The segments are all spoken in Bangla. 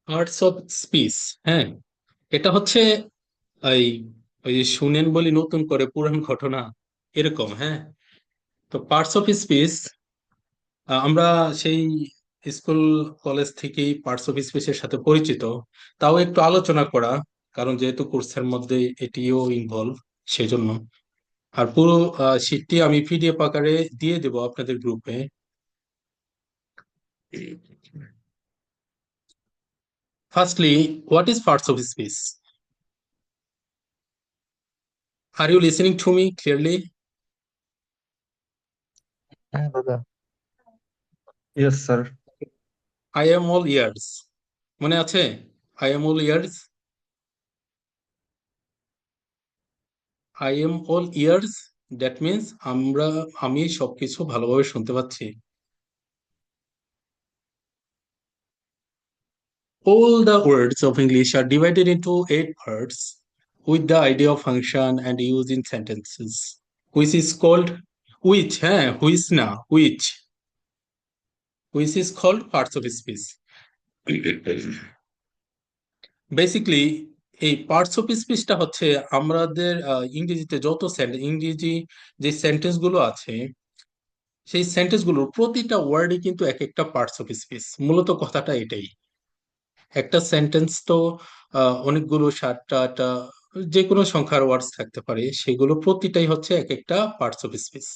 Parts of speech. হ্যাঁ, এটা হচ্ছে এই ওই যে শুনেন বলি নতুন করে পুরান ঘটনা, এরকম। হ্যাঁ, তো পার্টস অফ স্পিচ আমরা সেই স্কুল কলেজ থেকেই পার্টস অফ স্পিচের সাথে পরিচিত। তাও একটু আলোচনা করা, কারণ যেহেতু কোর্সের মধ্যে এটিও ইনভলভ, সেজন্য। আর পুরো শীটটি আমি পিডিএফ আকারে দিয়ে দেবো আপনাদের গ্রুপে। Firstly, what is parts of speech? Are you listening to me clearly? হ্যাঁ দাদা। Yes sir. I am all ears. মনে আছে? I am all ears. I am all ears. That means আমি সবকিছু ভালোভাবে শুনতে পাচ্ছি। All the words of English are divided into 8 parts with the idea of function and use in sentences, which is called which, হ্যাঁ, which না, which is called parts of speech. Basically এই পার্টস অফ স্পিচটা হচ্ছে আমাদের ইংরেজিতে যত ইংরেজি যে সেন্টেন্স গুলো আছে, সেই সেন্টেন্স গুলোর প্রতিটা ওয়ার্ডই কিন্তু এক একটা পার্টস অফ স্পিচ। মূলত কথাটা এটাই। একটা সেন্টেন্স তো অনেকগুলো, 7টা 8টা, যে কোনো সংখ্যার ওয়ার্ডস থাকতে পারে, সেগুলো প্রতিটাই হচ্ছে এক একটা পার্টস অফ স্পিচ।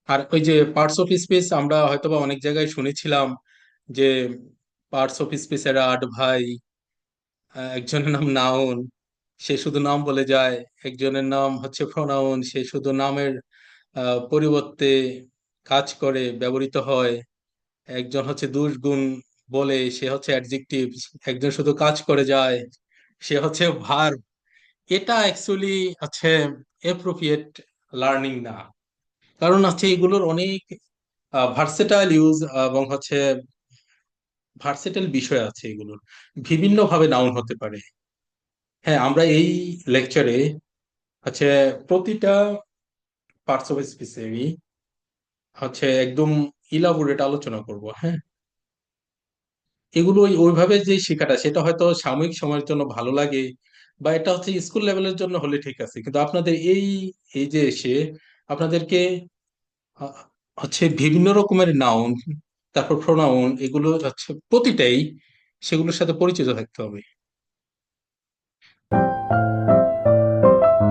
আর ওই যে পার্টস অফ স্পিচ আমরা হয়তোবা অনেক জায়গায় শুনেছিলাম যে পার্টস অফ স্পিচের 8 ভাই। একজনের নাম নাউন, সে শুধু নাম বলে যায়। একজনের নাম হচ্ছে প্রোনাউন, সে শুধু নামের পরিবর্তে কাজ করে, ব্যবহৃত হয়। একজন হচ্ছে দুষ গুণ বলে, সে হচ্ছে অ্যাডজেক্টিভ। একজন শুধু কাজ করে যায়, সে হচ্ছে ভার্ব। এটা অ্যাকচুয়ালি হচ্ছে অ্যাপ্রোপ্রিয়েট লার্নিং না। কারণ হচ্ছে এগুলোর অনেক ভার্সেটাইল ইউজ এবং হচ্ছে ভার্সেটাইল বিষয় আছে এগুলোর। বিভিন্ন ভাবে নাউন হতে পারে। হ্যাঁ, আমরা এই লেকচারে হচ্ছে প্রতিটা পার্টস অফ স্পিচেরই হচ্ছে একদম ইলাবোরেট আলোচনা করব। হ্যাঁ, এগুলো ওইভাবে যে শেখাটা, সেটা হয়তো সাময়িক সময়ের জন্য ভালো লাগে, বা এটা হচ্ছে স্কুল লেভেলের জন্য হলে ঠিক আছে, কিন্তু আপনাদের এই এই যে এসে আপনাদেরকে আহ, হচ্ছে বিভিন্ন রকমের নাউন, তারপর প্রোনাউন, এগুলো হচ্ছে প্রতিটাই সেগুলোর সাথে পরিচিত থাকতে হবে।